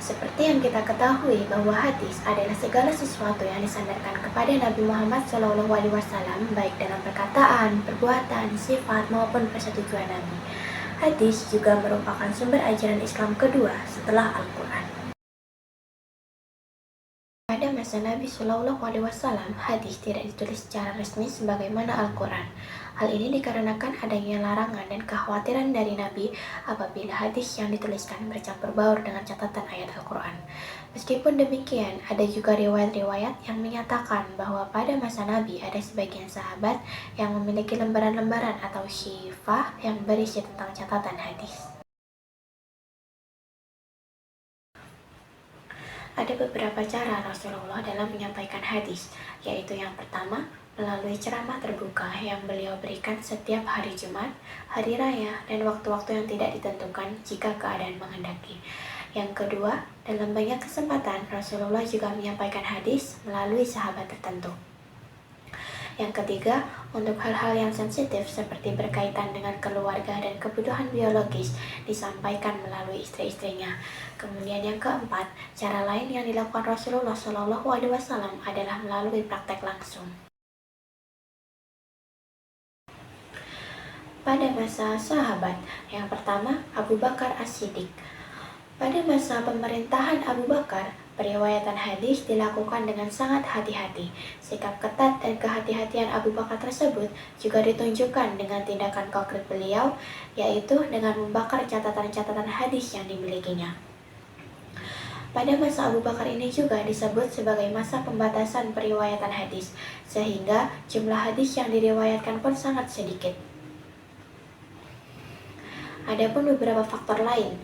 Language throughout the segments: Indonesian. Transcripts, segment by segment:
Seperti yang kita ketahui bahwa hadis adalah segala sesuatu yang disandarkan kepada Nabi Muhammad SAW, baik dalam perkataan, perbuatan, sifat maupun persetujuan Nabi. Hadis juga merupakan sumber ajaran Islam kedua setelah Al-Quran. Pada masa Nabi SAW, hadis tidak ditulis secara resmi sebagaimana Al-Quran. Hal ini dikarenakan adanya larangan dan kekhawatiran dari Nabi apabila hadis yang dituliskan bercampur baur dengan catatan ayat Al-Quran. Meskipun demikian, ada juga riwayat-riwayat yang menyatakan bahwa pada masa Nabi ada sebagian sahabat yang memiliki lembaran-lembaran atau syifah yang berisi tentang catatan hadis. Ada beberapa cara Rasulullah dalam menyampaikan hadis, yaitu yang pertama, melalui ceramah terbuka yang beliau berikan setiap hari Jumat, hari raya, dan waktu-waktu yang tidak ditentukan jika keadaan menghendaki. Yang kedua, dalam banyak kesempatan Rasulullah juga menyampaikan hadis melalui sahabat tertentu. Yang ketiga, untuk hal-hal yang sensitif seperti berkaitan dengan keluarga dan kebutuhan biologis disampaikan melalui istri-istrinya. Kemudian yang keempat, cara lain yang dilakukan Rasulullah SAW adalah melalui praktek langsung. Pada masa sahabat, yang pertama Abu Bakar As-Siddiq. Pada masa pemerintahan Abu Bakar, periwayatan hadis dilakukan dengan sangat hati-hati. Sikap ketat dan kehati-hatian Abu Bakar tersebut juga ditunjukkan dengan tindakan konkret beliau, yaitu dengan membakar catatan-catatan hadis yang dimilikinya. Pada masa Abu Bakar ini juga disebut sebagai masa pembatasan periwayatan hadis, sehingga jumlah hadis yang diriwayatkan pun sangat sedikit. Adapun beberapa faktor lain,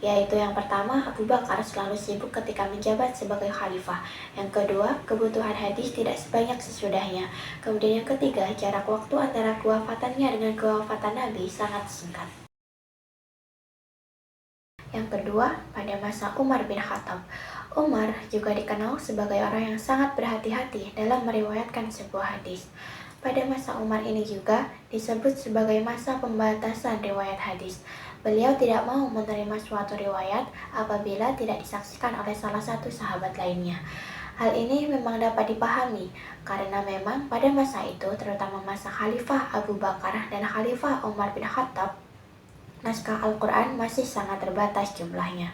yaitu yang pertama, Abu Bakar selalu sibuk ketika menjabat sebagai khalifah. Yang kedua, kebutuhan hadis tidak sebanyak sesudahnya. Kemudian yang ketiga, jarak waktu antara kewafatannya dengan kewafatan Nabi sangat singkat. Yang kedua, pada masa Umar bin Khattab. Umar juga dikenal sebagai orang yang sangat berhati-hati dalam meriwayatkan sebuah hadis. Pada masa Umar ini juga disebut sebagai masa pembatasan riwayat hadis. Beliau tidak mau menerima suatu riwayat apabila tidak disaksikan oleh salah satu sahabat lainnya. Hal ini memang dapat dipahami karena memang pada masa itu, terutama masa Khalifah Abu Bakar dan Khalifah Umar bin Khattab, naskah Al-Quran masih sangat terbatas jumlahnya.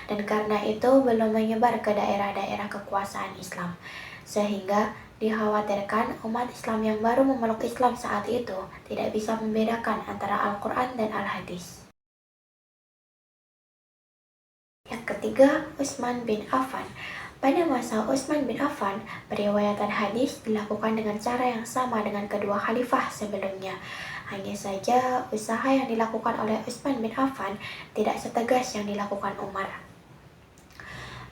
Dan karena itu belum menyebar ke daerah-daerah kekuasaan Islam. Sehingga dikhawatirkan umat Islam yang baru memeluk Islam saat itu tidak bisa membedakan antara Al-Quran dan Al-Hadis. Yang ketiga, Utsman bin Affan. Pada masa Utsman bin Affan, periwayatan hadis dilakukan dengan cara yang sama dengan kedua khalifah sebelumnya. Hanya saja usaha yang dilakukan oleh Utsman bin Affan tidak setegas yang dilakukan Umar.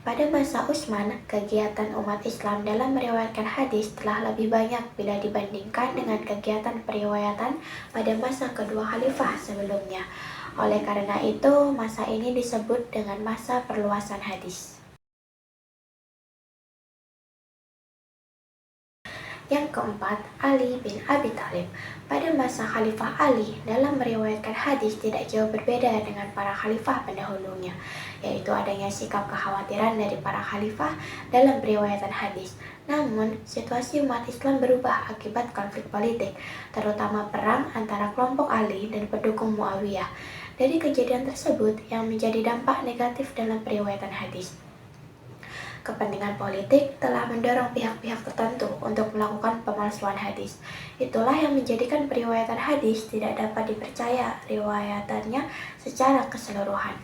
Pada masa Utsman, kegiatan umat Islam dalam meriwayatkan hadis telah lebih banyak bila dibandingkan dengan kegiatan periwayatan pada masa kedua khalifah sebelumnya. Oleh karena itu, masa ini disebut dengan masa perluasan hadis. Yang keempat, Ali bin Abi Thalib. Pada masa Khalifah Ali, dalam meriwayatkan hadis tidak jauh berbeda dengan para khalifah pendahulunya, yaitu adanya sikap kekhawatiran dari para khalifah dalam periwayatan hadis. Namun, situasi umat Islam berubah akibat konflik politik, terutama perang antara kelompok Ali dan pendukung Muawiyah. Dari kejadian tersebut yang menjadi dampak negatif dalam periwayatan hadis. Kepentingan politik telah mendorong pihak-pihak tertentu untuk melakukan pemalsuan hadis. Itulah yang menjadikan periwayatan hadis tidak dapat dipercaya riwayatannya secara keseluruhan.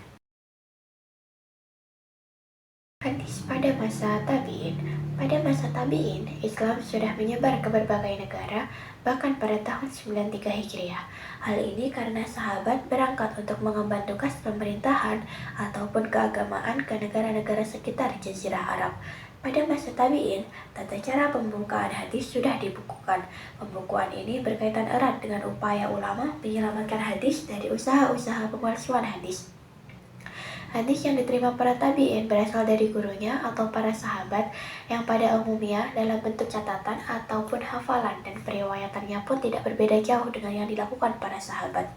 Hadis pada masa tabi'in. Pada masa tabi'in, Islam sudah menyebar ke berbagai negara, bahkan pada tahun 93 Hijriah. Hal ini karena sahabat berangkat untuk mengemban tugas pemerintahan ataupun keagamaan ke negara-negara sekitar Jazirah Arab. Pada masa tabi'in, tata cara pembukaan hadis sudah dibukukan. Pembukuan ini berkaitan erat dengan upaya ulama menyelamatkan hadis dari usaha-usaha pemalsuan hadis. Hadis yang diterima para tabi'in berasal dari gurunya atau para sahabat yang pada umumnya dalam bentuk catatan ataupun hafalan, dan periwayatannya pun tidak berbeda jauh dengan yang dilakukan para sahabat.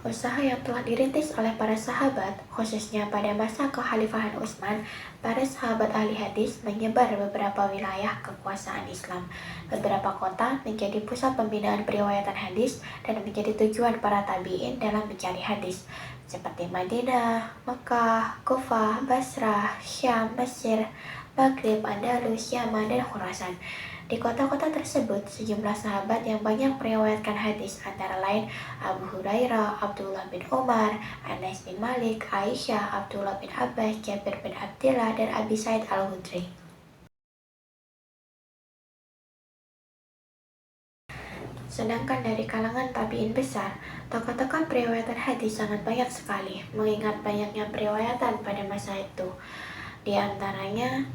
Usaha yang telah dirintis oleh para sahabat, khususnya pada masa kekhalifahan Utsman, para sahabat ahli hadis menyebar beberapa wilayah kekuasaan Islam. Beberapa kota menjadi pusat pembinaan periwayatan hadis dan menjadi tujuan para tabi'in dalam mencari hadis, seperti Madinah, Mekah, Kufah, Basrah, Syam, Mesir, Maghrib, Andalus, Yaman, dan Khurasan. Di kota-kota tersebut, sejumlah sahabat yang banyak meriwayatkan hadis antara lain Abu Hurairah, Abdullah bin Umar, Anas bin Malik, Aisyah, Abdullah bin Abbas, Jabir bin Abdillah, dan Abi Said al-Hudri. Sedangkan dari kalangan tabi'in besar, tokoh-tokoh periwayatan hadis sangat banyak sekali, mengingat banyaknya periwayatan pada masa itu. Di antaranya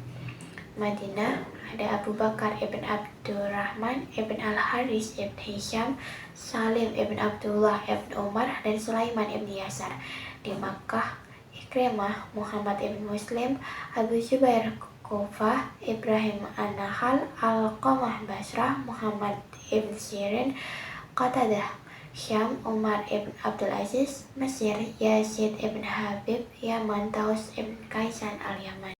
Madinah, ada Abu Bakar ibn Abdurrahman ibn Al-Haris ibn Hisham, Salim ibn Abdullah ibn Umar, dan Sulaiman ibn Yasar. Di Makkah, Ikrimah, Muhammad ibn Muslim, Abu Zubair Kufah, Ibrahim An-Nakhal, Al-Qamah Basrah, Muhammad ibn Sirin, Qatadah Syam, Umar ibn Abdul Aziz, Mesir, Yazid ibn Habib, Yaman, Taus ibn Kaisan al-Yaman.